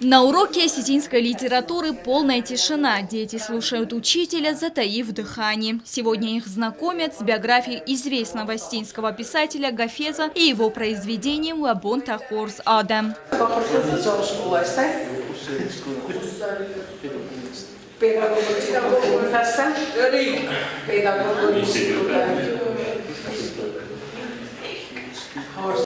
На уроке осетинской литературы полная тишина. Дети слушают учителя, затаив дыхание. Сегодня их знакомят с биографией известного осетинского писателя Гафеза и его произведением «Лабон Тахорс Адам».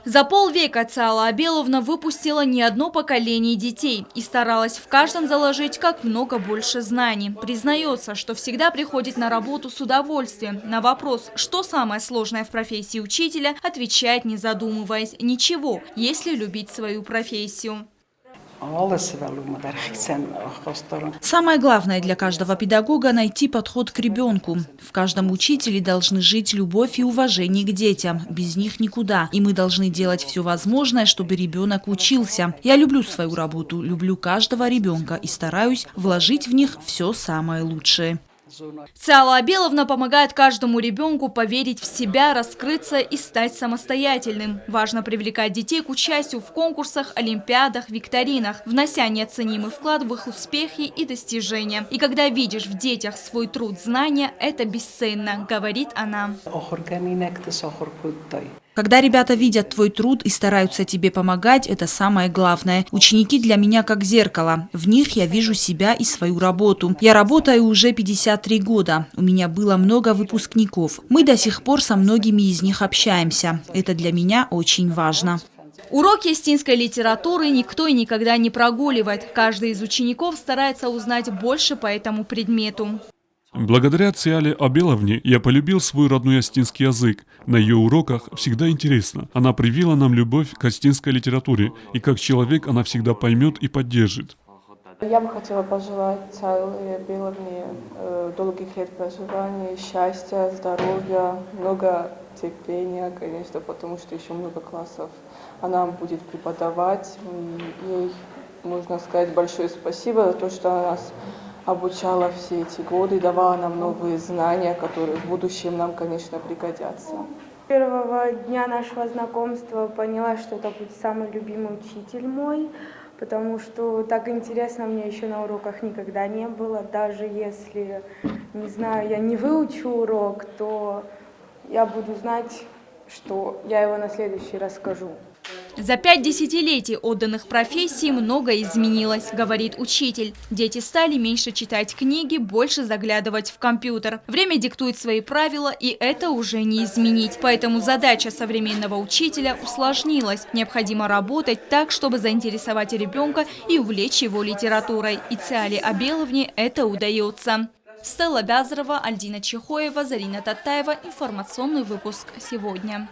За полвека Цаала Абеловна выпустила не одно поколение детей и старалась в каждом заложить как много больше знаний. Признается, что всегда приходит на работу с удовольствием. На вопрос, что самое сложное в профессии учителя, отвечает, не задумываясь: ничего, если любить свою профессию. Самое главное для каждого педагога – найти подход к ребенку. В каждом учителе должны жить любовь и уважение к детям. Без них никуда. И мы должны делать все возможное, чтобы ребенок учился. Я люблю свою работу, люблю каждого ребенка и стараюсь вложить в них все самое лучшее. Цаала Абеловна помогает каждому ребенку поверить в себя, раскрыться и стать самостоятельным. Важно привлекать детей к участию в конкурсах, олимпиадах, викторинах, внося неоценимый вклад в их успехи и достижения. И когда видишь в детях свой труд, знания, это бесценно, говорит она. Когда ребята видят твой труд и стараются тебе помогать, это самое главное. Ученики для меня как зеркало. В них я вижу себя и свою работу. Я работаю уже 53 года. У меня было много выпускников. Мы до сих пор со многими из них общаемся. Это для меня очень важно. Уроки осетинской литературы никто и никогда не прогуливает. Каждый из учеников старается узнать больше по этому предмету. Благодаря Цаале Абеловне я полюбил свой родной осетинский язык. На ее уроках всегда интересно. Она привила нам любовь к осетинской литературе, и как человек она всегда поймет и поддержит. Я бы хотела пожелать Цаале Абеловне долгих лет проживания, счастья, здоровья, много терпения, конечно, потому что еще много классов она будет преподавать. Ей можно сказать большое спасибо за то, что она нас обучала все эти годы, давала нам новые знания, которые в будущем нам, конечно, пригодятся. С первого дня нашего знакомства поняла, что это будет самый любимый учитель мой, потому что так интересно мне еще на уроках никогда не было. Даже если, не знаю, я не выучу урок, то я буду знать, что я его на следующий раз скажу. За 5 десятилетий отданных профессий многое изменилось, говорит учитель. Дети стали меньше читать книги, больше заглядывать в компьютер. Время диктует свои правила, и это уже не изменить. Поэтому задача современного учителя усложнилась. Необходимо работать так, чтобы заинтересовать ребенка и увлечь его литературой. И Цаале Абеловне это удается. Стелла Бязарова, Альдина Чехоева, Зарина Татаева. Информационный выпуск сегодня.